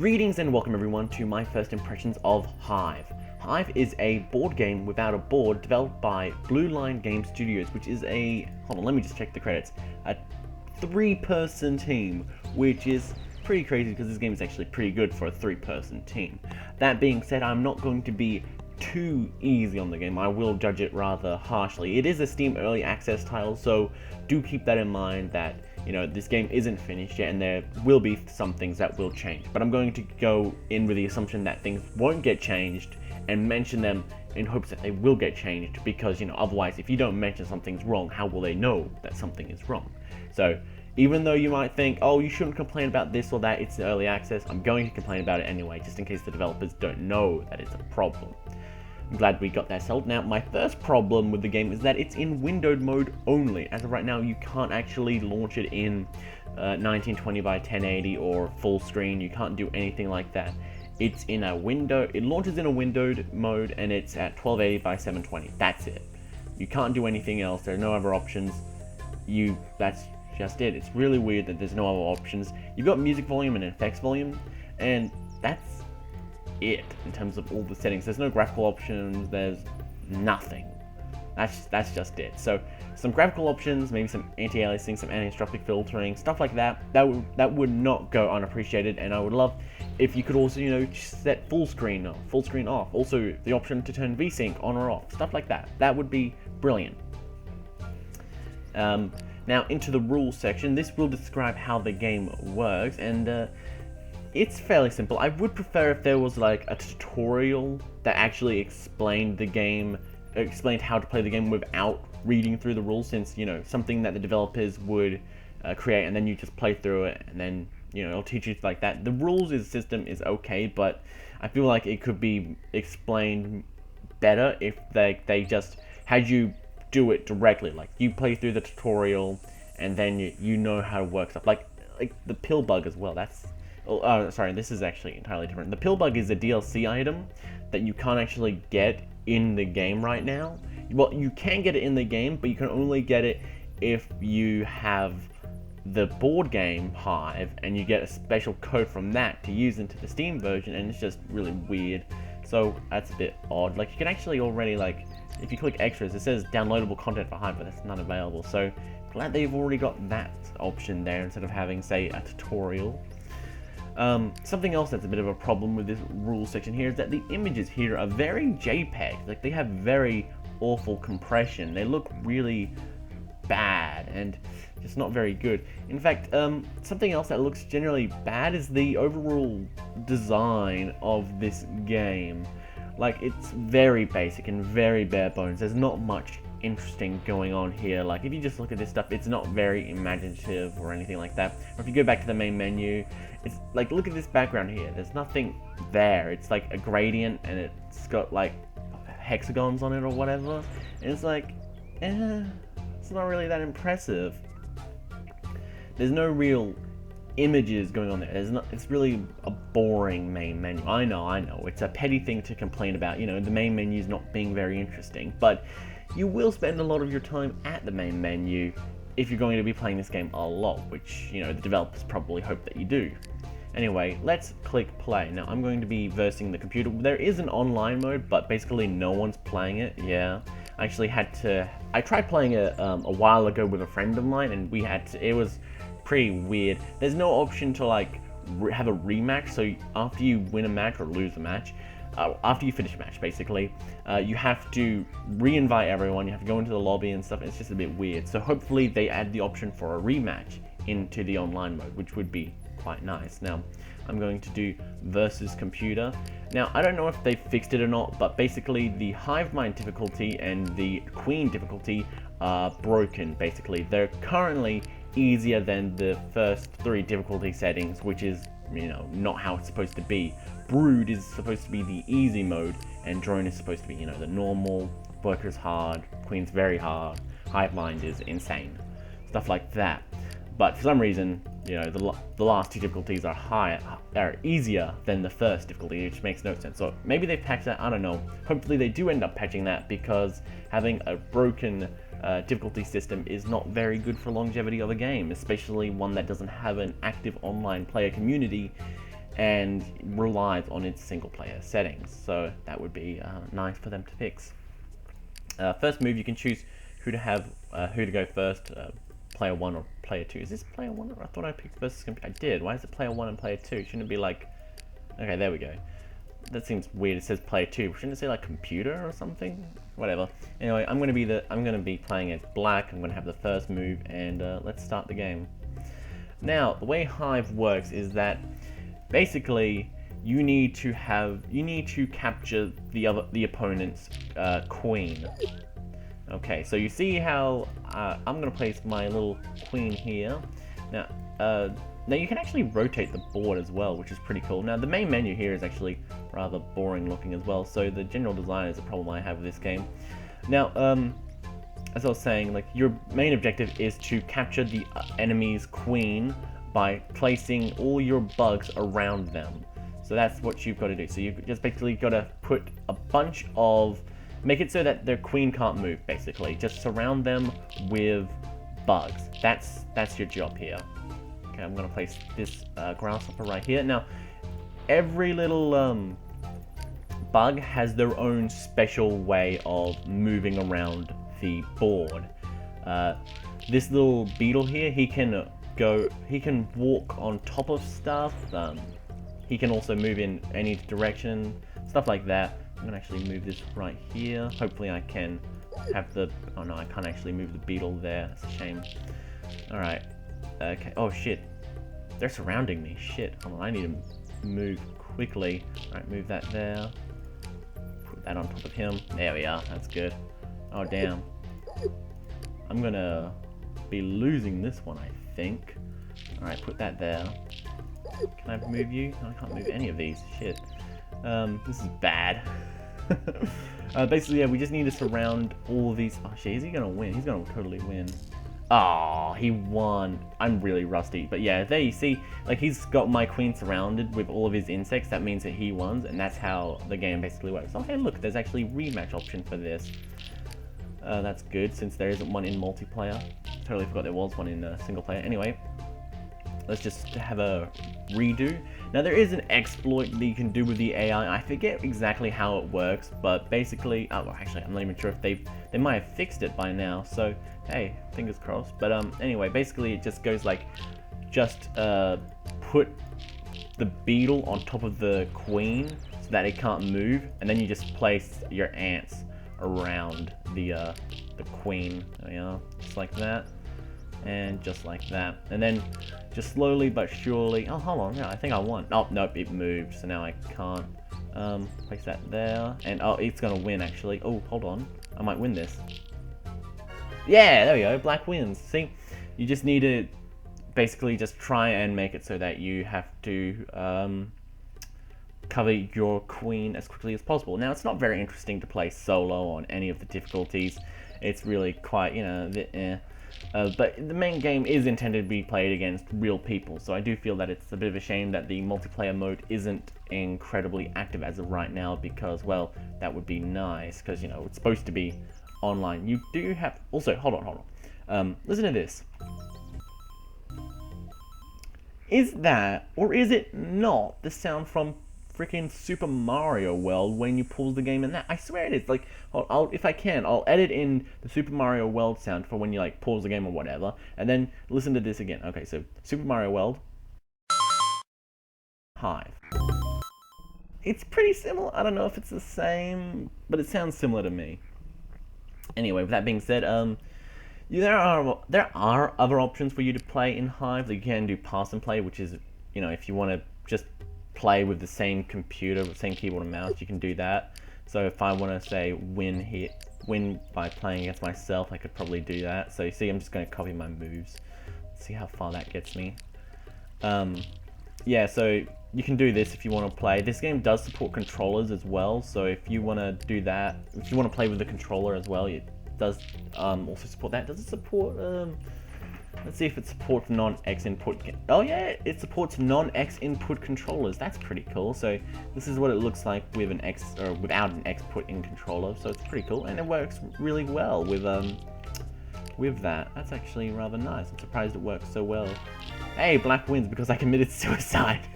Greetings and welcome everyone to my first impressions of Hive. Hive is a board game without a board developed by Blue Line Game Studios, which is hold on, let me just check the credits, a 3-person team, which is pretty crazy because this game is actually pretty good for a 3-person team. That being said, I'm not going to be too easy on the game. I will judge it rather harshly. It is a Steam Early Access title, so do keep that in mind that this game isn't finished yet and there will be some things that will change. But I'm going to go in with the assumption that things won't get changed and mention them in hopes that they will get changed, because otherwise if you don't mention something's wrong, how will they know that something is wrong? So even though you might think, oh, you shouldn't complain about this or that, it's early access, I'm going to complain about it anyway, just in case the developers don't know that it's a problem. I'm glad we got that settled. Now, my first problem with the game is that it's in windowed mode only. As of right now, you can't actually launch it in 1920 by 1080 or full screen. You can't do anything like that. It's in a window. It launches in a windowed mode, and it's at 1280 by 720. That's it. You can't do anything else. There are no other options. That's just it. It's really weird that there's no other options. You've got music volume and effects volume, and that's it in terms of all the settings. There's no graphical options, there's nothing. That's just it. So some graphical options, maybe some anti-aliasing, some anisotropic filtering, stuff like that would not go unappreciated, and I would love if you could also set full screen off, also the option to turn VSync on or off, stuff like that would be brilliant. Now into the rules section. This will describe how the game works, and it's fairly simple. I would prefer if there was like a tutorial that actually explained the game, explained how to play the game without reading through the rules, since something that the developers would create and then you just play through it and then it'll teach you like that. The rules system is okay, but I feel like it could be explained better if they just had you do it directly, like you play through the tutorial and then you know how to work stuff, like the pill bug as well. Sorry, this is actually entirely different. The pill bug is a DLC item that you can't actually get in the game right now. Well, you can get it in the game, but you can only get it if you have the board game Hive, and you get a special code from that to use into the Steam version, and it's just really weird. So that's a bit odd. Like, you can actually already, if you click extras, it says downloadable content for Hive, but that's not available. So glad they've already got that option there instead of having, say, a tutorial. Something else that's a bit of a problem with this rules section here is that the images here are very JPEG. Like, they have very awful compression. They look really bad and just not very good. In fact, something else that looks generally bad is the overall design of this game. Like, it's very basic and very bare bones. There's not much interesting going on here. Like, if you just look at this stuff, it's not very imaginative or anything like that. Or if you go back to the main menu, it's like, look at this background here. There's nothing there. It's like a gradient and it's got like hexagons on it or whatever. And it's like, it's not really that impressive. There's no real images going on there. It's really a boring main menu. I know. It's a petty thing to complain about, the main menu's not being very interesting, but you will spend a lot of your time at the main menu if you're going to be playing this game a lot, which, the developers probably hope that you do. Anyway, let's click play. Now, I'm going to be versing the computer. There is an online mode, but basically no one's playing it. Yeah, I actually I tried playing it a while ago with a friend of mine, and it was pretty weird. There's no option to have a rematch, so after you win a match or lose a match, after you finish a match, basically, you have to re-invite everyone, you have to go into the lobby and stuff, and it's just a bit weird. So hopefully they add the option for a rematch into the online mode, which would be quite nice. Now, I'm going to do versus computer. Now, I don't know if they fixed it or not, but basically the Hive Mind difficulty and the Queen difficulty are broken, basically. They're currently easier than the first 3 difficulty settings, which is, not how it's supposed to be. Brood is supposed to be the easy mode, and Drone is supposed to be, the normal. Worker's hard, Queen's very hard, Hive Mind is insane. Stuff like that. But for some reason, the last 2 difficulties are easier than the first difficulty, which makes no sense. So maybe they've patched that, I don't know. Hopefully they do end up patching that, because having a broken difficulty system is not very good for longevity of a game, especially one that doesn't have an active online player community and relies on its single player settings. So that would be nice for them to fix. First move, you can choose who to go first, player 1 or player 2. Is this player 1? I thought I picked versus computer. I did. Why is it player 1 and player 2? Shouldn't it be like... Okay, there we go. That seems weird. It says player 2. Shouldn't it say like computer or something? Whatever. Anyway, I'm gonna be playing as black. I'm gonna have the first move, and let's start the game. Now, the way Hive works is that basically you need to capture the opponent's queen. Okay, so you see how I'm gonna place my little queen here. Now you can actually rotate the board as well, which is pretty cool. Now the main menu here is actually rather boring looking as well, so the general design is a problem I have with this game. Now, as I was saying, like, your main objective is to capture the enemy's queen by placing all your bugs around them. So that's what you've got to do. So you've just basically got to put a bunch of... Make it so that their queen can't move, basically. Just surround them with bugs. That's your job here. Okay, I'm going to place this grasshopper right here. Now, every little bug has their own special way of moving around the board. This little beetle here, he can walk on top of stuff. He can also move in any direction, stuff like that. I'm gonna actually move this right here. Hopefully I can have the... Oh no, I can't actually move the beetle there. That's a shame. Alright. Okay. Oh shit. They're surrounding me. Shit. Hold on, I need to move quickly. Alright, move that there. Put that on top of him. There we are. That's good. Oh damn. I'm gonna be losing this one, I think. Alright, put that there. Can I move you? No, I can't move any of these. Shit. This is bad. Basically, yeah, we just need to surround all of these. Oh shit, is he gonna win? He's gonna totally win. Oh, he won. I'm really rusty. But yeah, there you see, like, he's got my queen surrounded with all of his insects. That means that he won, and that's how the game basically works. Okay, look, there's actually a rematch option for this. That's good, since there isn't one in multiplayer. Totally forgot there was one in single player. Anyway, let's just have a redo. Now there is an exploit that you can do with the AI. I forget exactly how it works, but basically, oh, actually, I'm not even sure if they might have fixed it by now. So hey, fingers crossed. But anyway, basically it just goes like, just put the beetle on top of the queen so that it can't move, and then you just place your ants around the queen. There we are, just like that. And just like that, and then just slowly but surely... Oh, hold on, yeah, I think I won. Oh, nope, it moved, so now I can't place that there. And oh, it's gonna win actually. Oh, hold on, I might win this. Yeah, there we go, black wins. See, you just need to basically just try and make it so that you have to cover your queen as quickly as possible. Now, it's not very interesting to play solo on any of the difficulties. It's really quite, you know, but the main game is intended to be played against real people, so I do feel that it's a bit of a shame that the multiplayer mode isn't incredibly active as of right now, because, well, that would be nice, because, you know, it's supposed to be online. You do have... Also, hold on. Listen to this. Is that, or is it not, the sound from freaking Super Mario World when you pause the game? And that, I swear it is. Like, if I can, I'll edit in the Super Mario World sound for when you like pause the game or whatever, and then listen to this again. Okay, so Super Mario World, Hive. It's pretty similar. I don't know if it's the same, but it sounds similar to me. Anyway, with that being said, there are other options for you to play in Hive. Like, you can do pass and play, which is, you know, if you want to just play with the same computer, with the same keyboard and mouse, you can do that. So if I want to say win by playing against myself, I could probably do that. So you see, I'm just going to copy my moves. Let's see how far that gets me. Yeah, so you can do this if you want to play. This game does support controllers as well, so if you want to do that, if you want to play with the controller as well, it does also support that. Does it support... Let's see if it supports non-X input. Oh yeah, it supports non-X input controllers. That's pretty cool. So this is what it looks like with an X, or without an X put in controller. So it's pretty cool, and it works really well with that. That's actually rather nice. I'm surprised it works so well. Hey, black wins because I committed suicide.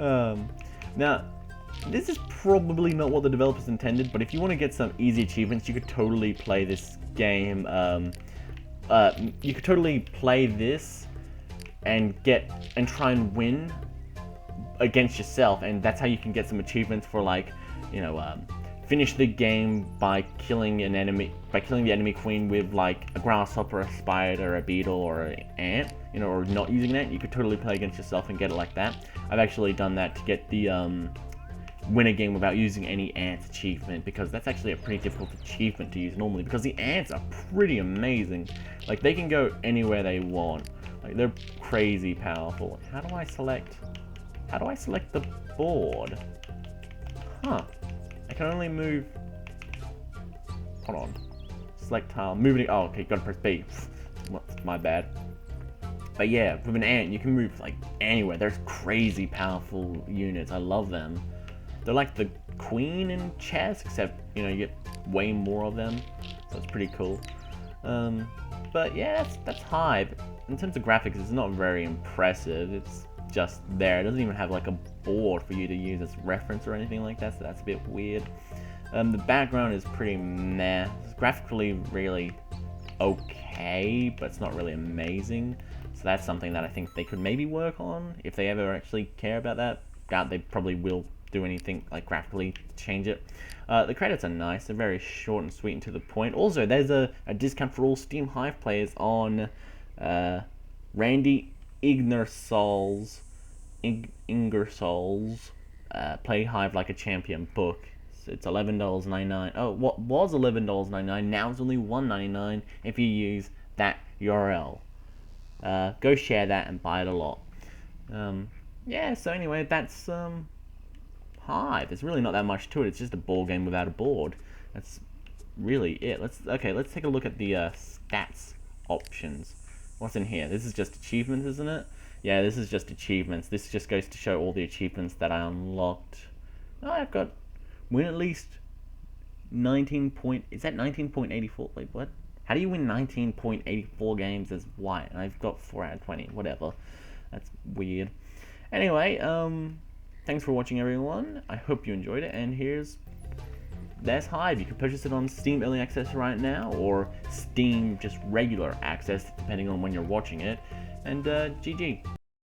Now, this is probably not what the developers intended, but if you want to get some easy achievements, you could totally play this game. You could totally play this and try and win against yourself, and that's how you can get some achievements for, like, you know, finish the game by killing the enemy queen with like a grasshopper, a spider, a beetle, or an ant, you know, or not using an ant. You could totally play against yourself and get it like that. I've actually done that to get the win a game without using any ants achievement, because that's actually a pretty difficult achievement to use normally, because the ants are pretty amazing. Like, they can go anywhere they want. Like, they're crazy powerful. How do I select the board? Huh. I can only move... Hold on. Select tile. Moving... Oh, okay, gotta press B. My bad. But yeah, with an ant, you can move, like, anywhere. There's crazy powerful units. I love them. They're like the queen in chess, except, you know, you get way more of them. So it's pretty cool. But yeah, that's Hive. In terms of graphics, it's not very impressive. It's just there. It doesn't even have like a board for you to use as reference or anything like that, so that's a bit weird. The background is pretty meh. It's graphically really okay, but it's not really amazing. So that's something that I think they could maybe work on if they ever actually care about that. Doubt they probably will do anything like graphically change it. The credits are nice. They're very short and sweet and to the point. Also, there's a discount for all Steam Hive players on Randy Ingersoll's Play Hive Like a Champion book. So it's $11.99. Oh, what was $11.99, now it's only $1.99 if you use that URL. Go share that and buy it a lot. Yeah, so anyway, that's Hive. There's really not that much to it. It's just a ball game without a board. That's really it. Let's take a look at the stats options. What's in here? This is just achievements, isn't it? Yeah, this is just achievements. This just goes to show all the achievements that I unlocked. Oh, I've got win at least 19 point... Is that 19.84? Wait, what? How do you win 19.84 games as white? And I've got 4 out of 20. Whatever. That's weird. Anyway, thanks for watching, everyone. I hope you enjoyed it. And there's Hive. You can purchase it on Steam Early Access right now, or Steam just regular access, depending on when you're watching it. And GG.